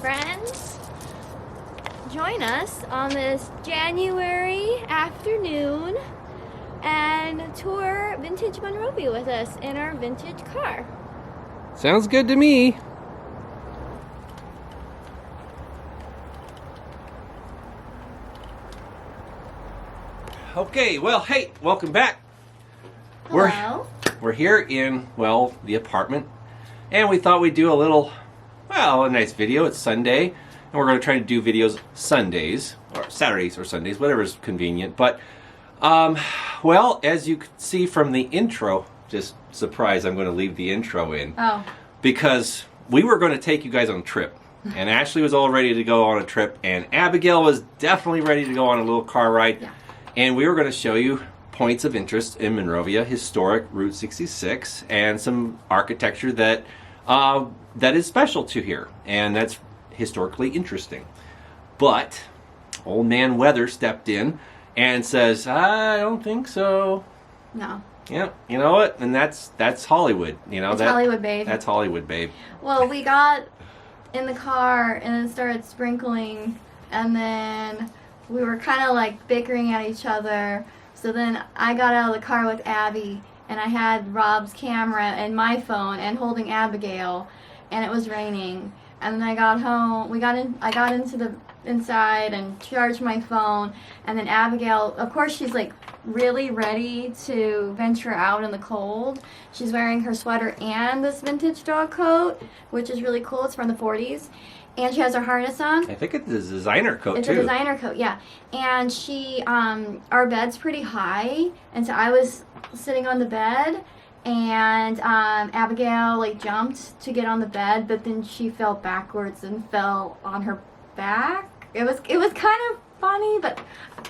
friends. Join us on this January afternoon and tour Vintage Monrovia with us in our vintage car. Sounds good to me. Okay, well, hey, welcome back. Hello. We're here in, well, the apartment, and we thought we'd do a nice video. It's Sunday, and we're going to try to do videos Sundays, or Saturdays or Sundays, whatever's convenient. But, well, as you can see from the intro, just surprise, I'm going to leave the intro in. Oh. Because we were going to take you guys on a trip, and Ashley was all ready to go on a trip, and Abigail was definitely ready to go on a little car ride. Yeah. And we were going to show you points of interest in Monrovia, historic Route 66, and some architecture that is special to here, and that's historically interesting. But old man Weather stepped in and says, "I don't think so." No. Yeah, you know what? And that's Hollywood. You know, It's Hollywood, babe. That's Hollywood, babe. Well, we got in the car and it started sprinkling, and then we were kind of like bickering at each other. So then I got out of the car with Abby, and I had Rob's camera and my phone and holding Abigail, and it was raining. And then I got home. I got into the inside and charged my phone, and then Abigail, of course, she's like really ready to venture out in the cold. She's wearing her sweater and this vintage dog coat, which is really cool. It's from the 40s. And she has her harness on. I think it's a designer coat, It's too. a designer coat, yeah. And she, our bed's pretty high, and so I was sitting on the bed, and Abigail like jumped to get on the bed, but then she fell backwards and fell on her back. It was kind of funny, but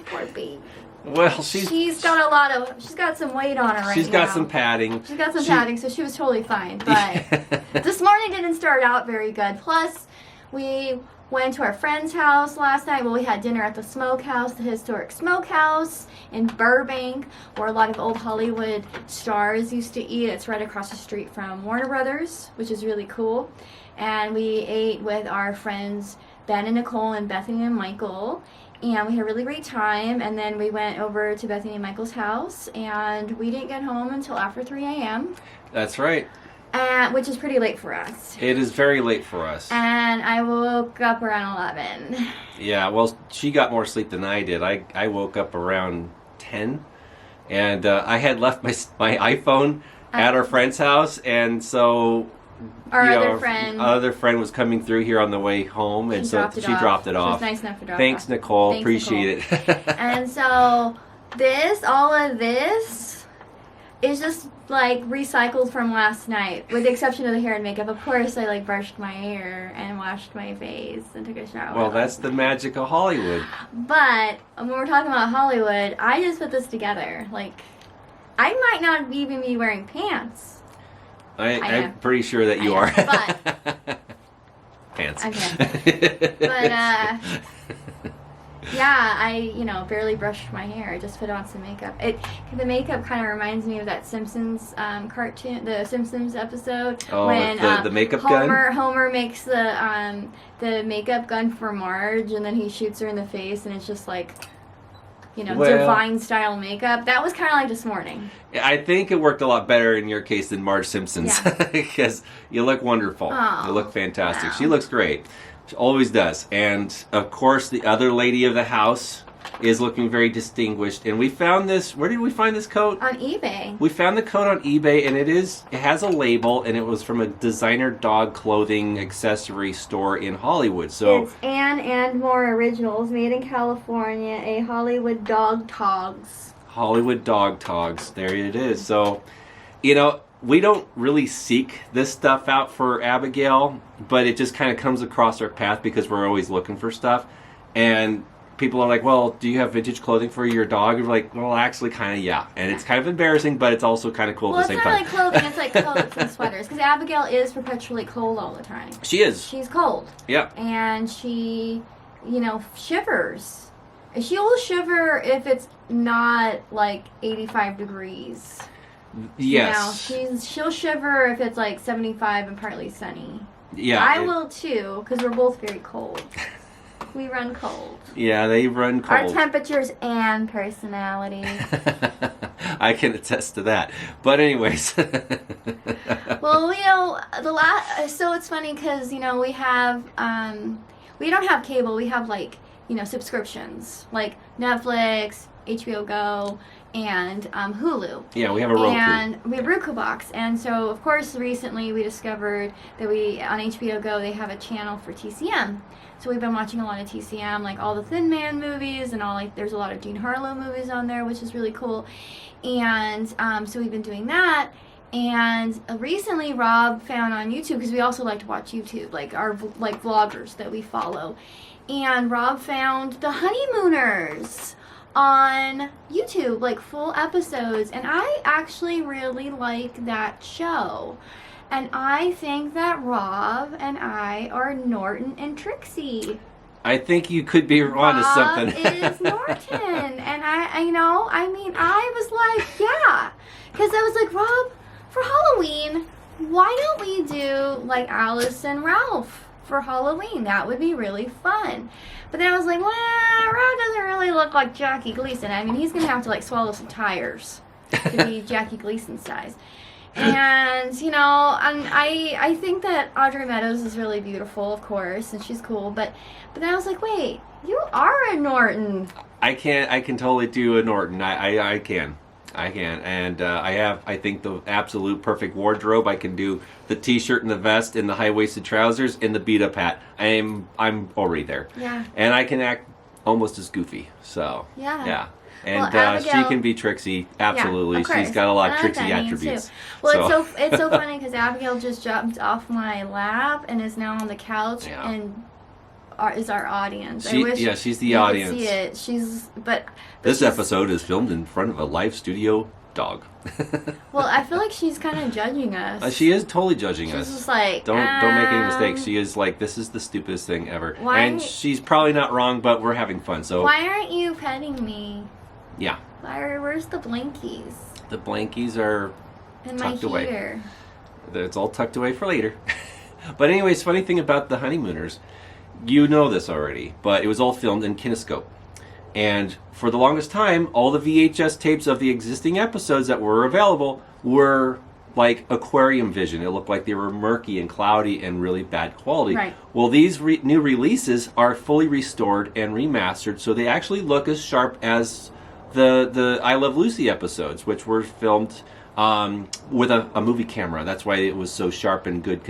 poor baby. Well, she's got some weight on her right now. She's got some padding. She's got some padding, so she was totally fine. But this morning didn't start out very good. Plus, we went to our friend's house last night. Well, we had dinner at the Smokehouse, the historic Smokehouse in Burbank, where a lot of old Hollywood stars used to eat. It's right across the street from Warner Brothers, which is really cool. And we ate with our friends Ben and Nicole and Bethany and Michael. And we had a really great time. And then we went over to Bethany and Michael's house, and we didn't get home until after 3 a.m. That's right. Which is pretty late for us. It is very late for us. And I woke up around 11. Yeah, well, she got more sleep than I did. I woke up around 10, and I had left my iPhone at our friend's house, and so our other friend was coming through here on the way home, and so she dropped it off. She was nice enough to drop Thanks, off. Nicole. Thanks, Appreciate Nicole. it. And so all of this is just like recycled from last night, with the exception of the hair and makeup. Of course, I like brushed my hair and washed my face and took a shower. Well, that's the magic of Hollywood. But when we're talking about Hollywood, I just put this together. Like, I might not even be wearing pants. I'm pretty sure that you are. But pants. Okay. But yeah, I barely brushed my hair. I just put on some makeup. The makeup kind of reminds me of that Simpsons cartoon, the Simpsons episode. Oh, when the makeup gun? Homer makes the makeup gun for Marge, and then he shoots her in the face, and it's just like, divine style makeup. That was kind of like this morning. I think it worked a lot better in your case than Marge Simpson's, because you look wonderful. Oh, you look fantastic. wow. She looks great. She always does. And, of course, the other lady of the house is looking very distinguished. And we found this. Where did we find this coat? On eBay. We found the coat on eBay, and it has a label, and it was from a designer dog clothing accessory store in Hollywood. So it's Ann and More Originals, made in California, a Hollywood Dog Togs. Hollywood Dog Togs. There it is. So, we don't really seek this stuff out for Abigail, but it just kind of comes across our path because we're always looking for stuff. And people are like, well, do you have vintage clothing for your dog? And we're like, well, actually, kind of, yeah. And it's kind of embarrassing, but it's also kind of cool at the same time. Well, it's not like clothing. It's like coats and sweaters. Because Abigail is perpetually cold all the time. She is. She's cold. Yeah. And she, shivers. She will shiver if it's not like 85 degrees. Yes. She'll shiver if it's like 75 and partly sunny. Yeah. I will too, because we're both very cold. We run cold. Yeah, they run cold. Our temperatures and personality. I can attest to that. But anyways. Well, so it's funny because, we have, we don't have cable. We have, subscriptions. Like Netflix, HBO Go, and Hulu. Yeah, we have a Roku. And we have Roku box. And so, of course, recently we discovered that on HBO Go, they have a channel for TCM. So we've been watching a lot of TCM, like all the Thin Man movies and there's a lot of Jean Harlow movies on there, which is really cool. And so we've been doing that. And recently Rob found on YouTube, because we also like to watch YouTube, like our vloggers that we follow. And Rob found The Honeymooners on YouTube, like full episodes. And I actually really like that show. And I think that Rob and I are Norton and Trixie. I think you could be onto something. Rob is Norton. And I was like, yeah. Because I was like, Rob, for Halloween, why don't we do like Alice and Ralph for Halloween? That would be really fun. But then I was like, well, Rob doesn't really look like Jackie Gleason. I mean, he's going to have to swallow some tires to be Jackie Gleason size. And, I think that Audrey Meadows is really beautiful, of course, and she's cool. But then I was like, wait, you are a Norton. I can totally do a Norton. I can. And I have, I think, the absolute perfect wardrobe. I can do the t-shirt and the vest and the high-waisted trousers and the beat-up hat. I'm already there. Yeah. And I can act almost as goofy. So, yeah. And Abigail, she can be Trixie, absolutely. Yeah, she's got a lot of Trixie that name attributes. Too. Well, it's so funny because Abigail just jumped off my lap and is now on the couch and is our audience. She's the audience. Could see it. But this episode is filmed in front of a live studio dog. Well, I feel like she's kind of judging us. She is totally judging us. She's just like, don't make any mistakes. She is like, this is the stupidest thing ever. And she's probably not wrong, but we're having fun. So why aren't you petting me? Yeah. Where's the blankies? The blankies are tucked away. It's all tucked away for later. But anyways, funny thing about the Honeymooners, you know this already, but it was all filmed in Kinescope. And for the longest time, all the VHS tapes of the existing episodes that were available were like aquarium vision. It looked like they were murky and cloudy and really bad quality. Right. Well, these new releases are fully restored and remastered, so they actually look as sharp as the I Love Lucy episodes, which were filmed with a movie camera. That's why it was so sharp and good,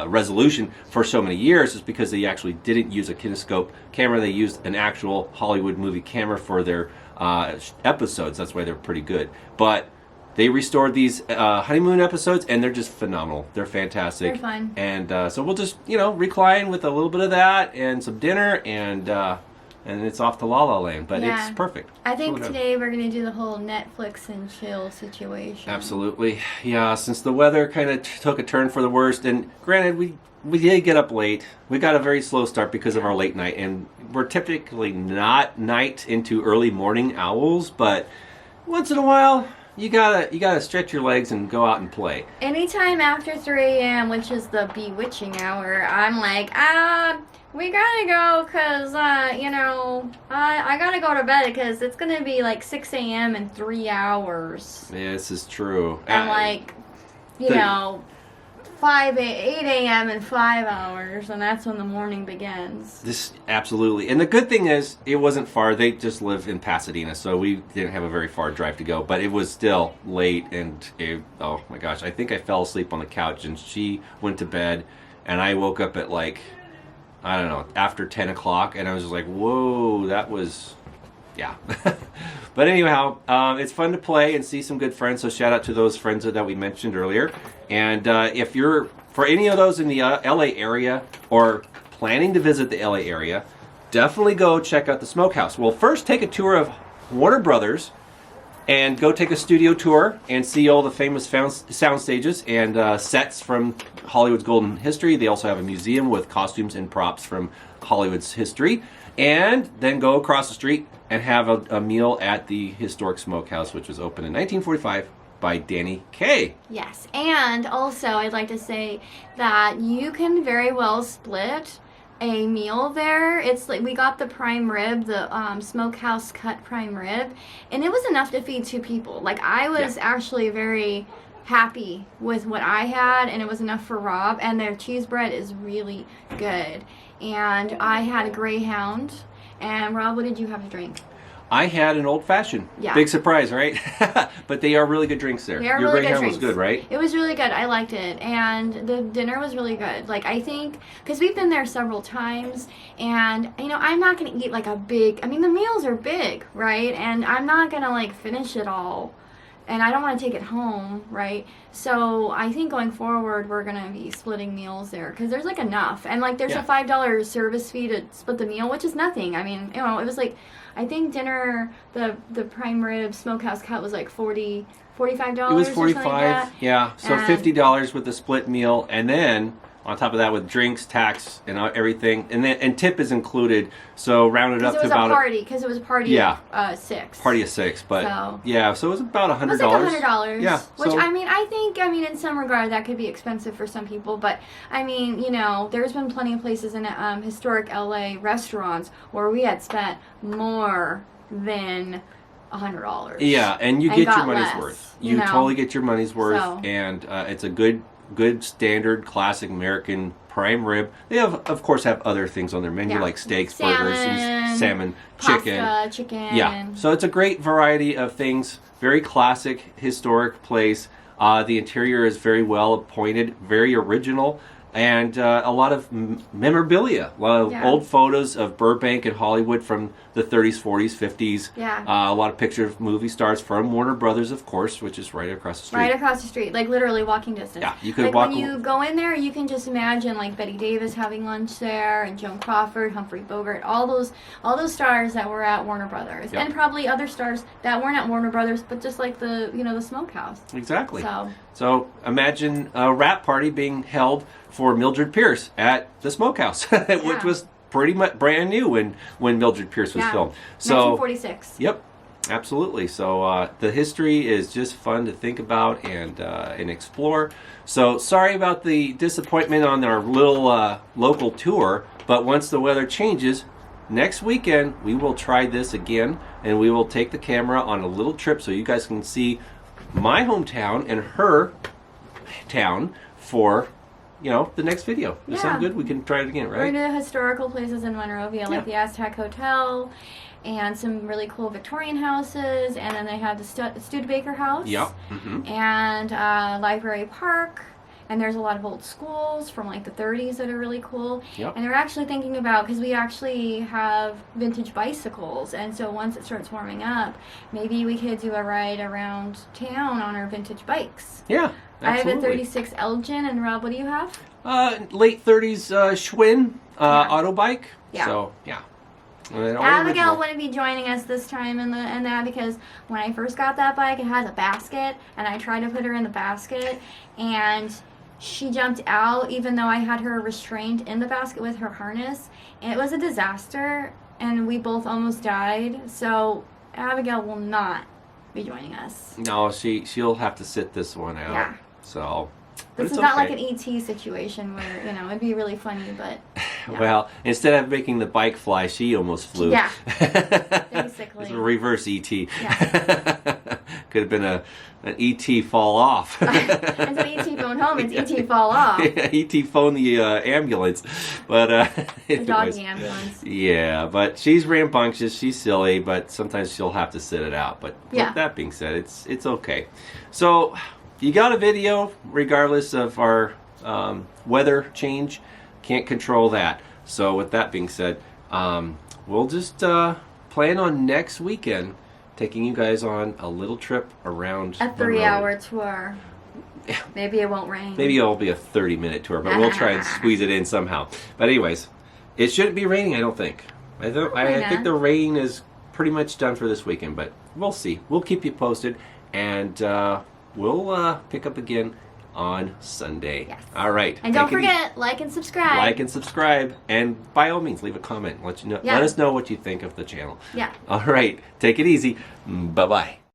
resolution for so many years. Is because they actually didn't use a kinescope camera. They used an actual Hollywood movie camera for their episodes. That's why they're pretty good. But they restored these honeymoon episodes, and they're just phenomenal. They're fantastic. They're fun. And so we'll just recline with a little bit of that and some dinner and it's off to La La Land, but it's perfect. I think today we're going to do the whole Netflix and chill situation. Absolutely. Yeah, since the weather kind of took a turn for the worst, and granted, we did get up late. We got a very slow start because of our late night, and we're typically not night into early morning owls, but once in a while, you gotta stretch your legs and go out and play. Anytime after 3 a.m., which is the bewitching hour, I'm like, we gotta go because, I gotta go to bed because it's gonna be like 6 a.m. in 3 hours. Yeah, this is true. And 8 a.m. in 5 hours, and that's when the morning begins. Absolutely. And the good thing is, it wasn't far. They just live in Pasadena, so we didn't have a very far drive to go. But it was still late, and oh my gosh, I think I fell asleep on the couch, and she went to bed, and I woke up at after 10 o'clock, and I was just like, whoa, that was... Yeah. But anyhow, it's fun to play and see some good friends, so shout out to those friends that we mentioned earlier. And if you're, for any of those in the LA area or planning to visit the LA area, definitely go check out the Smokehouse. Well, first take a tour of Warner Brothers and go take a studio tour and see all the famous sound stages and sets from Hollywood's golden history. They also have a museum with costumes and props from Hollywood's history. And then go across the street and have a meal at the historic Smokehouse, which was opened in 1945 by Danny K. Yes, and also I'd like to say that you can very well split a meal there. It's like we got the prime rib, the Smokehouse cut prime rib, and it was enough to feed 2 people. Like I was actually very happy with what I had, and it was enough for Rob. And their cheese bread is really good. And I had a Greyhound. And Rob, what did you have to drink? I had an old fashioned. Yeah. Big surprise, right? But they are really good drinks there. They are Your really good Greyhound drinks. was good, right? It was really good. I liked it. And the dinner was really good. Like, I think, because we've been there several times, and, you know, I'm not going to eat, like, the meals are big, right? And I'm not going to, like, finish it all. And I don't want to take it home, right? So I think going forward, we're going to be splitting meals there. Because there's, like, enough. And, like, there's a $5 service fee to split the meal, which is nothing. I mean, you know, it was, like, I think dinner, the prime rib smokehouse cut was, like, $45 It was 45 like yeah. So and $50 with the split meal. And then, on top of that, with drinks, tax, and everything. And tip is included. So round it up to about... Because it was a party of 6. Party of 6, but so it was about $100. It was like $100. Yeah. Which, so, I think, in some regard, that could be expensive for some people. But, you know, there's been plenty of places in historic LA restaurants where we had spent more than $100. Yeah, and you get your money's less, worth. you know? Totally get your money's worth. So. And it's a good standard classic American prime rib. They of course have other things on their menu like steaks, burgers, and salmon, pasta, chicken. Yeah, so it's a great variety of things. Very classic, historic place. The interior is very well appointed, very original, and a lot of memorabilia. A lot of old photos of Burbank and Hollywood from the 30s, 40s, 50s. Yeah. A lot of pictures of movie stars from Warner Brothers, of course, which is right across the street. Right across the street, like literally walking distance. Yeah, you could like walk. When you go in there, you can just imagine like Betty Davis having lunch there, and Joan Crawford, Humphrey Bogart, all those stars that were at Warner Brothers, and probably other stars that weren't at Warner Brothers, but just like the Smokehouse. Exactly. So imagine a wrap party being held for Mildred Pierce at the Smokehouse, which was pretty much brand new when Mildred Pierce was filmed. So 1946. Yep, absolutely. So the history is just fun to think about and explore. So sorry about the disappointment on our little local tour, but once the weather changes, next weekend we will try this again, and we will take the camera on a little trip so you guys can see my hometown and her town for the next video. Does that sound good? We can try it again, right? We're going to historical places in Monrovia, like the Aztec Hotel, and some really cool Victorian houses, and then they have the Studebaker House, and Library Park, and there's a lot of old schools from like the 30s that are really cool. And they're actually thinking about, because we actually have vintage bicycles, and so once it starts warming up, maybe we could do a ride around town on our vintage bikes. Yeah. Absolutely. I have a 36 Elgin, and Rob, what do you have? Late 30s Schwinn auto bike. Yeah. So, yeah. Abigail wouldn't be joining us this time in that because when I first got that bike, it has a basket, and I tried to put her in the basket, and she jumped out even though I had her restrained in the basket with her harness, and it was a disaster, and we both almost died. So Abigail will not be joining us. No, she'll have to sit this one out. Yeah. So this is not like an ET situation where, it'd be really funny, but... Yeah. Well, instead of making the bike fly, she almost flew. Yeah, basically. It's a reverse ET. Yeah. Could have been an ET fall off. Instead of ET phone home, it's ET fall off. ET phone the ambulance. But the doggy ambulance. Yeah, but she's rambunctious, she's silly, but sometimes she'll have to sit it out. But with that being said, it's okay. So you got a video, regardless of our weather change. Can't control that. So with that being said, we'll just plan on next weekend taking you guys on a little trip around a 3-hour tour. Maybe it won't rain. Maybe it'll be a 30-minute tour, but we'll try and squeeze it in somehow. But anyways, it shouldn't be raining, I don't think. I think the rain is pretty much done for this weekend, but we'll see. We'll keep you posted, and we'll pick up again on Sunday. Yes. All right. And don't forget, like and subscribe. Like and subscribe. And by all means, leave a comment. Let us know what you think of the channel. Yeah. All right. Take it easy. Bye-bye.